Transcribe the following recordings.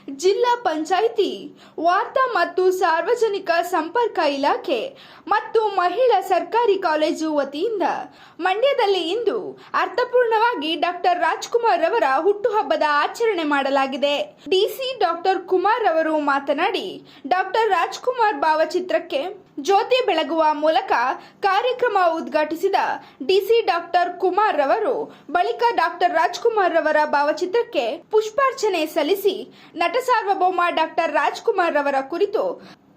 ಜಿಲ್ಲಾ ಪಂಚಾಯಿತಿ ವಾರ್ತಾ ಮತ್ತು ಸಾರ್ವಜನಿಕ ಸಂಪರ್ಕ ಇಲಾಖೆ ಮತ್ತು ಮಹಿಳಾ ಸರ್ಕಾರಿ ಕಾಲೇಜು ವತಿಯಿಂದ ಮಂಡ್ಯದಲ್ಲಿ ಇಂದು ಅರ್ಥಪೂರ್ಣವಾಗಿ ಡಾಕ್ಟರ್ ರಾಜ್ಕುಮಾರ್ ಅವರ ಹುಟ್ಟುಹಬ್ಬದ ಆಚರಣೆ ಮಾಡಲಾಗಿದೆ. ಡಿಸಿ ಡಾಕ್ಟರ್ ಕುಮಾರ್ ಅವರು ಮಾತನಾಡಿ, ಡಾಕ್ಟರ್ ರಾಜ್ಕುಮಾರ್ ಭಾವಚಿತ್ರಕ್ಕೆ ಜ್ಯೋತಿ ಬೆಳಗುವ ಮೂಲಕ ಕಾರ್ಯಕ್ರಮ ಉದ್ಘಾಟಿಸಿದ ಡಿಸಿ ಡಾಕ್ಟರ್ ಕುಮಾರ್ ಅವರು ಬಳಿಕ ಡಾಕ್ಟರ್ ರಾಜ್ಕುಮಾರ್ ಅವರ ಭಾವಚಿತ್ರಕ್ಕೆ ಪುಷ್ಪಾರ್ಚನೆ ಸಲ್ಲಿಸಿ ನಟ ಸಾರ್ವಭೌಮ ಡಾಕ್ಟರ್ ರಾಜ್ಕುಮಾರ್ ಅವರ ಕುರಿತು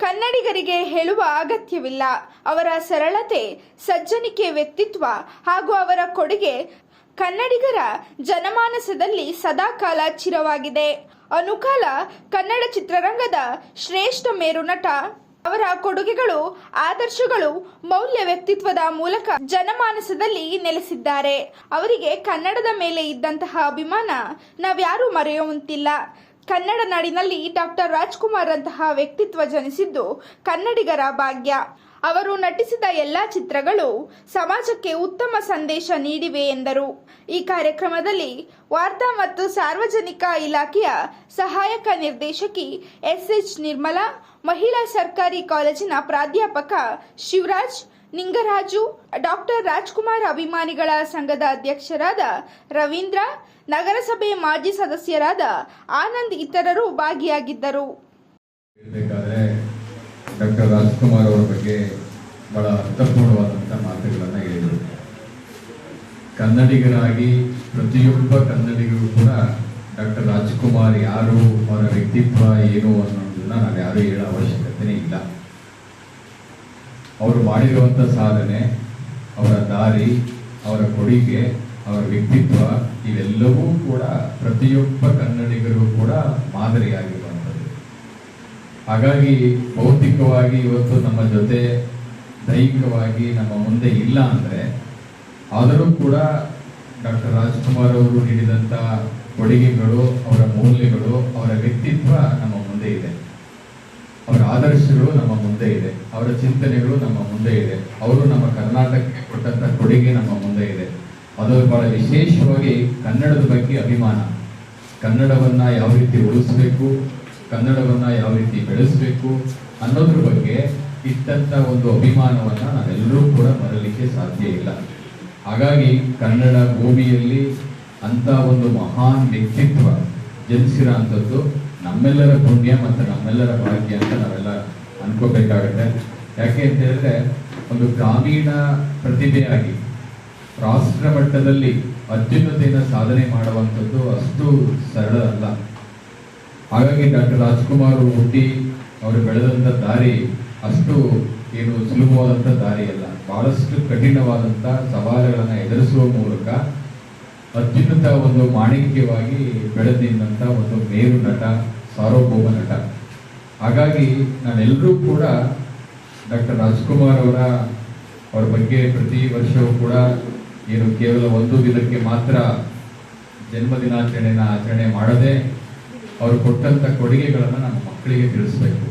ಕನ್ನಡಿಗರಿಗೆ ಹೇಳುವ ಅಗತ್ಯವಿಲ್ಲ. ಅವರ ಸರಳತೆ, ಸಜ್ಜನಿಕೆ ವ್ಯಕ್ತಿತ್ವ ಹಾಗೂ ಅವರ ಕೊಡುಗೆ ಕನ್ನಡಿಗರ ಜನಮಾನಸದಲ್ಲಿ ಸದಾಕಾಲ ಚಿರವಾಗಿದೆ. ಅನುಕಾಲ ಕನ್ನಡ ಚಿತ್ರರಂಗದ ಶ್ರೇಷ್ಠ ಮೇರು ನಟ. ಅವರ ಕೊಡುಗೆಗಳು, ಆದರ್ಶಗಳು, ಮೌಲ್ಯ ವ್ಯಕ್ತಿತ್ವದ ಮೂಲಕ ಜನಮಾನಸದಲ್ಲಿ ನೆಲೆಸಿದ್ದಾರೆ. ಅವರಿಗೆ ಕನ್ನಡದ ಮೇಲೆ ಇದ್ದಂತಹ ಅಭಿಮಾನ ನಾವ್ಯಾರೂ ಮರೆಯುವಂತಿಲ್ಲ. ಕನ್ನಡ ನಾಡಿನಲ್ಲಿ ಡಾಕ್ಟರ್ ರಾಜ್ಕುಮಾರ್ ಅಂತಹ ವ್ಯಕ್ತಿತ್ವ ಜನಿಸಿದ್ದು ಕನ್ನಡಿಗರ ಭಾಗ್ಯ. ಅವರು ನಟಿಸಿದ ಎಲ್ಲಾ ಚಿತ್ರಗಳು ಸಮಾಜಕ್ಕೆ ಉತ್ತಮ ಸಂದೇಶ ನೀಡಿವೆ ಎಂದರು. ಈ ಕಾರ್ಯಕ್ರಮದಲ್ಲಿ ವಾರ್ತಾ ಮತ್ತು ಸಾರ್ವಜನಿಕ ಇಲಾಖೆಯ ಸಹಾಯಕ ನಿರ್ದೇಶಕಿ ಎಸ್.ಎಚ್. ನಿರ್ಮಲಾ, ಮಹಿಳಾ ಸರ್ಕಾರಿ ಕಾಲೇಜಿನ ಪ್ರಾಧ್ಯಾಪಕ ಶಿವರಾಜ್, ನಿಂಗರಾಜು, ಡಾಕ್ಟರ್ ರಾಜ್ಕುಮಾರ್ ಅಭಿಮಾನಿಗಳ ಸಂಘದ ಅಧ್ಯಕ್ಷರಾದ ರವೀಂದ್ರ, ನಗರಸಭೆ ಮಾಜಿ ಸದಸ್ಯರಾದ ಆನಂದ್ ಇತರರು ಭಾಗಿಯಾಗಿದ್ದರು. ಡಾಕ್ಟರ್ ರಾಜ್ಕುಮಾರ್ ಅವರ ಬಗ್ಗೆ ಬಹಳ ಅರ್ಥಪೂರ್ಣವಾದಂಥ ಮಾತುಗಳನ್ನು ಹೇಳಿದರು. ಕನ್ನಡಿಗರಾಗಿ ಪ್ರತಿಯೊಬ್ಬ ಕನ್ನಡಿಗರು ಕೂಡ ಡಾಕ್ಟರ್ ರಾಜ್ಕುಮಾರ್ ಯಾರು, ಅವರ ವ್ಯಕ್ತಿತ್ವ ಏನು ಅನ್ನೋದನ್ನ ನಾವು ಯಾರು ಹೇಳೋ ಅವಶ್ಯಕತೆನೇ ಇಲ್ಲ. ಅವರು ಮಾಡಿರುವಂಥ ಸಾಧನೆ, ಅವರ ದಾರಿ, ಅವರ ಕೊಡುಗೆ, ಅವರ ವ್ಯಕ್ತಿತ್ವ ಇವೆಲ್ಲವೂ ಕೂಡ ಪ್ರತಿಯೊಬ್ಬ ಕನ್ನಡಿಗರು ಕೂಡ ಮಾದರಿಯಾಗಿರುವಂಥದ್ದು. ಹಾಗಾಗಿ ಭೌತಿಕವಾಗಿ ಇವತ್ತು ನಮ್ಮ ಜೊತೆ ದೈಹಿಕವಾಗಿ ನಮ್ಮ ಮುಂದೆ ಇಲ್ಲ ಅಂದರೆ, ಆದರೂ ಕೂಡ ಡಾಕ್ಟರ್ ರಾಜ್ಕುಮಾರ್ ಅವರು ನೀಡಿದಂಥ ಕೊಡುಗೆಗಳು, ಅವರ ಮೌಲ್ಯಗಳು, ಅವರ ವ್ಯಕ್ತಿತ್ವ ನಮ್ಮ ಮುಂದೆ ಇದೆ. ಅವರ ಆದರ್ಶಗಳು ನಮ್ಮ ಮುಂದೆ ಇದೆ. ಅವರ ಚಿಂತನೆಗಳು ನಮ್ಮ ಮುಂದೆ ಇದೆ. ಅವರು ನಮ್ಮ ಕರ್ನಾಟಕಕ್ಕೆ ಕೊಟ್ಟಂಥ ಕೊಡುಗೆ ನಮ್ಮ ಮುಂದೆ ಇದೆ. ಅದು ಬಹಳ ವಿಶೇಷವಾಗಿ ಕನ್ನಡದ ಬಗ್ಗೆ ಅಭಿಮಾನ. ಕನ್ನಡವನ್ನ ಯಾವ ರೀತಿ ಉಳಿಸ್ಬೇಕು, ಕನ್ನಡವನ್ನ ಯಾವ ರೀತಿ ಬೆಳೆಸಬೇಕು ಅನ್ನೋದ್ರ ಬಗ್ಗೆ ಇಟ್ಟಂತ ಒಂದು ಅಭಿಮಾನವನ್ನ ನಾವೆಲ್ಲರೂ ಕೂಡ ಮರಲಿಕ್ಕೆ ಸಾಧ್ಯ ಇಲ್ಲ. ಹಾಗಾಗಿ ಕನ್ನಡ ಭೂಮಿಯಲ್ಲಿ ಅಂತ ಒಂದು ಮಹಾನ್ ವ್ಯಕ್ತಿತ್ವ ಜನಿಸಿರೋ ಅಂಥದ್ದು ನಮ್ಮೆಲ್ಲರ ಪುಣ್ಯ ಮತ್ತು ನಮ್ಮೆಲ್ಲರ ಭಾಗ್ಯ ಅಂತ ನಾವೆಲ್ಲ ಅನ್ಕೋಬೇಕಾಗತ್ತೆ. ಯಾಕೆ ಅಂತ ಹೇಳಿದ್ರೆ, ಒಂದು ಗ್ರಾಮೀಣ ಪ್ರತಿಭೆಯಾಗಿ ರಾಷ್ಟ್ರ ಮಟ್ಟದಲ್ಲಿ ಅತ್ಯುನ್ನತೆಯನ್ನು ಸಾಧನೆ ಮಾಡುವಂಥದ್ದು ಅಷ್ಟು ಸರಳ ಅಲ್ಲ. ಹಾಗಾಗಿ ಡಾಕ್ಟರ್ ರಾಜ್ಕುಮಾರ್ ಹುಟ್ಟಿ ಅವರು ಬೆಳೆದಂಥ ದಾರಿ ಅಷ್ಟು ಏನು ಸುಲಭವಾದಂಥ ದಾರಿ ಅಲ್ಲ. ಬಹಳಷ್ಟು ಕಠಿಣವಾದಂಥ ಸವಾಲುಗಳನ್ನು ಎದುರಿಸುವ ಮೂಲಕ ಅತ್ಯುನ್ನತ ಒಂದು ಮಾಣಿಕ್ಯವಾಗಿ ಬೆಳೆದಿದ್ದಂಥ ಒಂದು ಮೇರು ನಟ, ಸಾರ್ವಭೌಮ ನಟ. ಹಾಗಾಗಿ ನಾವೆಲ್ಲರೂ ಕೂಡ ಡಾಕ್ಟರ್ ರಾಜ್ಕುಮಾರ್ ಅವರ ಬಗ್ಗೆ ಪ್ರತಿ ವರ್ಷವೂ ಕೂಡ ಏನು ಕೇವಲ ಒಂದು ದಿನಕ್ಕೆ ಮಾತ್ರ ಜನ್ಮದಿನಾಚರಣೆಯನ್ನು ಆಚರಣೆ ಮಾಡದೆ ಅವರು ಕೊಟ್ಟಂಥ ಕೊಡುಗೆಗಳನ್ನು ನಮ್ಮ ಮಕ್ಕಳಿಗೆ ತಿಳಿಸ್ಬೇಕು.